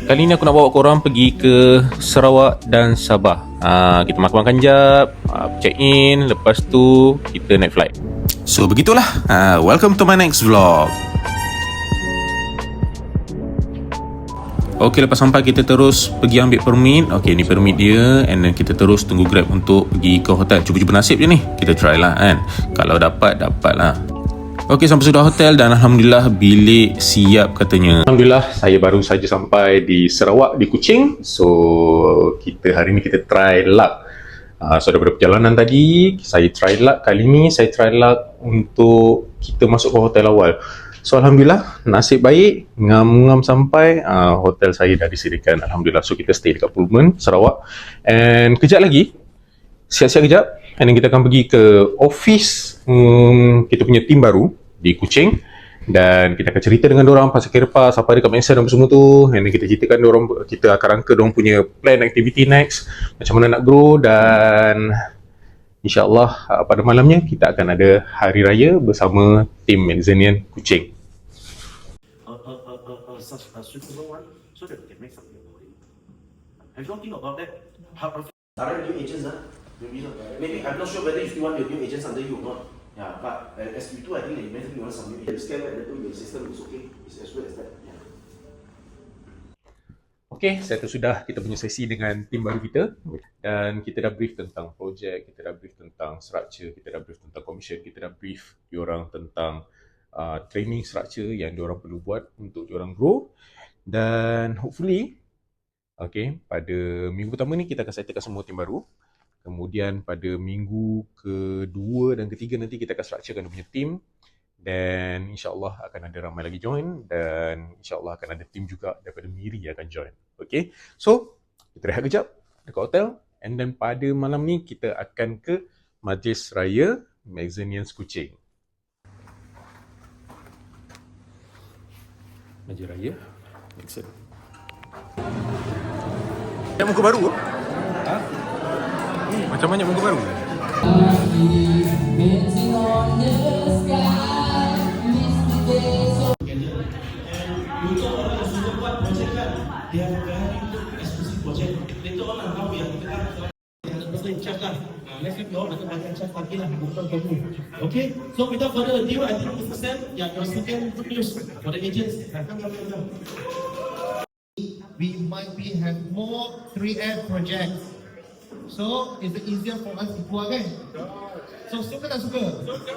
Kali ni aku nak bawa korang pergi ke Sarawak dan Sabah. Kita makan-makan jap, check in, lepas tu kita naik flight. So begitulah. Welcome to my next vlog. Okay, lepas sampai kita terus pergi ambil permit. Okay, ni permit dia. And then kita terus tunggu Grab untuk pergi ke hotel. Cuba-cuba nasib je ni. Kita try lah kan. Kalau dapat, dapat lah. Okay, sampai sudah hotel dan Alhamdulillah bilik siap katanya. Alhamdulillah, saya baru saja sampai di Sarawak, di Kuching. So, hari ni kita try luck. So, daripada perjalanan tadi, saya try luck. Kali ni, saya try luck untuk kita masuk ke hotel awal. So, Alhamdulillah, nasib baik, ngam-ngam sampai hotel saya dah disediakan. Alhamdulillah, so kita stay dekat Pullman, Sarawak. And kejap lagi, siap-siap kejap, and then kita akan pergi ke office kita punya tim baru di Kuching. Dan kita akan cerita dengan diorang pasal Kerepas, apa dekat Malaysia dan semua tu. And then kita ceritakan diorang, kita akan rangka diorang punya plan activity next, macam mana nak grow. Dan InsyaAllah pada malamnya kita akan ada hari raya bersama tim Mezzanian Kuching. Such a suitable one, so that we can make something about it. Have you think about that? Direct new agents, maybe I'm not sure whether you still want your new agents under you or not. Yeah, but as you do, I think that you mentioned you want some new agents. Scan and your system is okay. It's as well as that. Yeah. Okay, saya tu sudah kita punya sesi dengan tim baru kita. Dan kita dah brief tentang projek, kita dah brief tentang structure, kita dah brief tentang commission, kita dah brief diorang tentang training structure yang diorang perlu buat untuk diorang grow. Dan hopefully, okay, pada minggu pertama ni kita akan settlekan semua tim baru. Kemudian pada minggu kedua dan ketiga nanti kita akan structurekan dia punya tim. Dan insyaAllah akan ada ramai lagi join. Dan insyaAllah akan ada tim juga daripada Miri yang akan join. Okay, so kita rehat kejap dekat hotel. And then pada malam ni kita akan ke Majlis Raya Mezzanian Kuching. Majlis Raya Mezzanian. Banyak muka baru ke? Macam banyak muka baru? Untuk orang yang sudah buat projek kan, dia very exclusive projek. Later on lah, now we are in charge lah. Let's say you all nak bagian charge lagi lah, bukan kamu. Okay, so without further ado, I think Mr. Sam, your second good news for the agents. We might have more 3F projects. So, is it easier for us to buat kan? So, suka tak suka? Suka!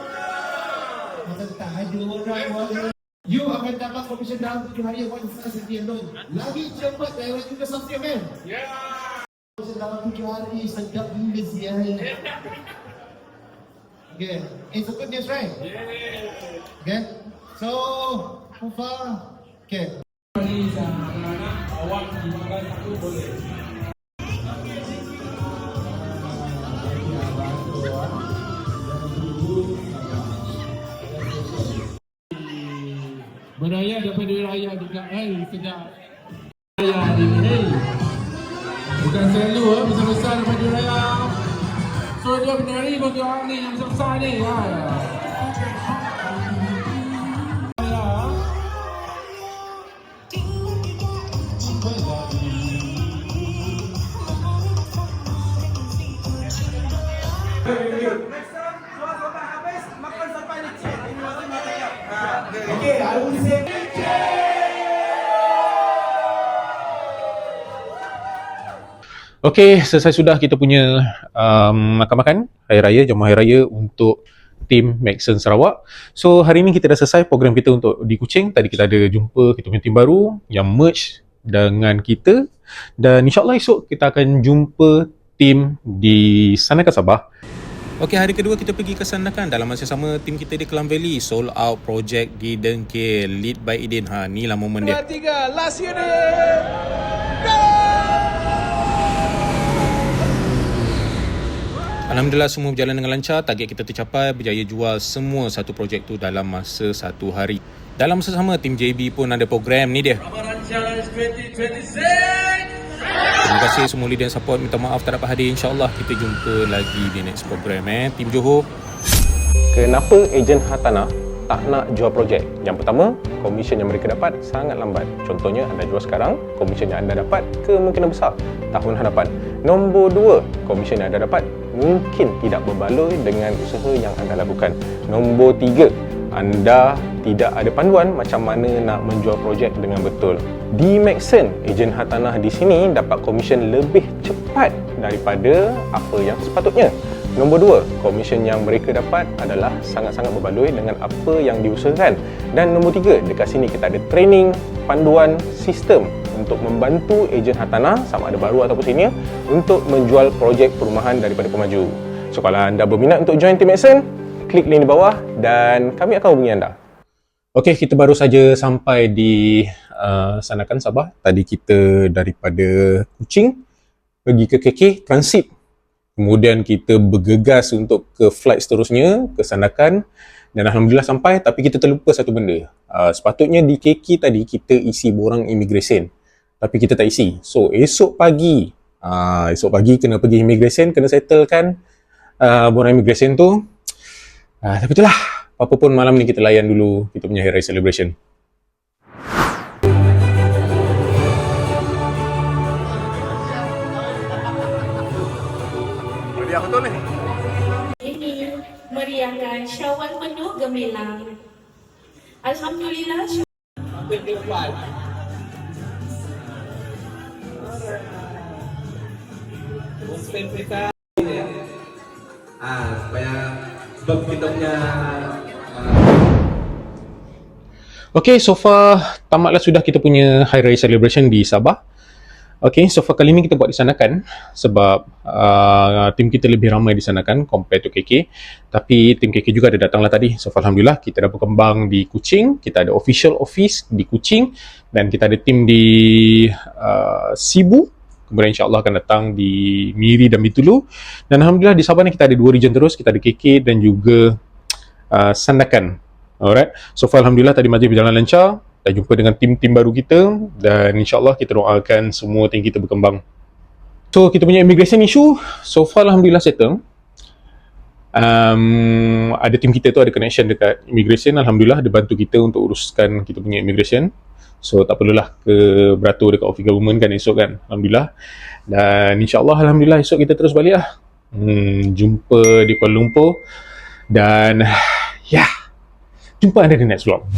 Macam tak ada orang. You akan dapat komisen dalam 7 hari one sesi alone. Lagi cepat direct juga subscribe kan? Ya! Komisen dalam 7 hari sedap gila sial. Okay, it's a good news right? Yeah! Okay, so far, okay. Awak dimakan satu boleh. Beraya dapat duit raya juga. Sekejap. Raya hari ni. Bukan selalu besar-besar dapat duit raya. So dia benari bagi orang ni yang besar-besar ni. Okay, I will say Okay, selesai sudah kita punya makan-makan Hari Raya, jamuan Hari Raya untuk tim Maxon Sarawak. So hari ni kita dah selesai program kita untuk di Kuching. Tadi kita ada jumpa kita punya tim baru yang merge dengan kita. Dan insyaAllah esok kita akan jumpa tim di Sanakan Sabah. Okey, hari kedua kita pergi ke Sanakan. Dalam masa sama, tim kita di Klang Valley sold out project di Dengkil, lead by Idin. Ni lah momen dia. 3, last unit! Alhamdulillah semua berjalan dengan lancar. Target kita tercapai, berjaya jual semua satu projek tu dalam masa 1 hari. Dalam masa sama, tim JB pun ada program ni dia. Ramadan Challenge 2026! Terima kasih semua leader yang support. Minta maaf tak dapat hadir. InsyaAllah kita jumpa lagi di next program. Tim Johor. Kenapa ejen hartanah tak nak jual projek. Yang pertama, komisen yang mereka dapat sangat lambat. Contohnya, anda jual sekarang, komisen yang anda dapat kemungkinan besar tahun hadapan. Nombor 2, komisen yang anda dapat mungkin tidak berbaloi dengan usaha yang anda lakukan. Nombor 3, anda tidak ada panduan macam mana nak menjual projek dengan betul. Di Maxen, ejen hartanah di sini dapat komisen lebih cepat daripada apa yang sepatutnya. Nombor 2, komisen yang mereka dapat adalah sangat-sangat berbaloi dengan apa yang diusahakan. Dan nombor 3, dekat sini kita ada training, panduan, sistem untuk membantu ejen hartanah sama ada baru ataupun senior untuk menjual projek perumahan daripada pemaju. So kalau anda berminat untuk join Team Maxen, klik link di bawah dan kami akan hubungi anda. Okey, kita baru saja sampai di Sanakan Sabah. Tadi kita daripada Kuching pergi ke KK transit. Kemudian kita bergegas untuk ke flight seterusnya ke Sanakan dan alhamdulillah sampai, tapi kita terlupa satu benda. Sepatutnya di KK tadi kita isi borang immigration, tapi kita tak isi. So esok pagi kena pergi immigration, kena settlekan borang immigration tu. Tapi itulah, apa pun malam ni kita layan dulu kita punya Hari Raya Celebration. Ini meriahkan Syawal penuh gemilang. Alhamdulillah. Supaya sebab kita punya Okay, so far tamatlah sudah kita punya Hari Raya Celebration di Sabah. Okay, so far kali ni kita buat di Sanakan sebab tim kita lebih ramai di Sanakan compare to KK. Tapi tim KK juga ada datanglah tadi. So far alhamdulillah kita dah berkembang di Kuching, kita ada official office di Kuching dan kita ada tim di Sibu. Kemudian insyaAllah akan datang di Miri dan Bintulu. Dan alhamdulillah di Sabah ni kita ada 2 region terus, kita ada KK dan juga Sanakan. Alright, so far alhamdulillah tadi majlis berjalan lancar. Dah jumpa dengan tim-tim baru kita dan insyaAllah kita doakan semua tim kita berkembang. So kita punya immigration issue so far alhamdulillah settle. Ada tim kita tu ada connection dekat immigration, alhamdulillah dia bantu kita untuk uruskan kita punya immigration. So tak perlulah ke beratur dekat office government kan esok kan, alhamdulillah. Dan insyaAllah alhamdulillah esok kita terus balik lah. Jumpa di Kuala Lumpur dan jumpa anda di next vlog.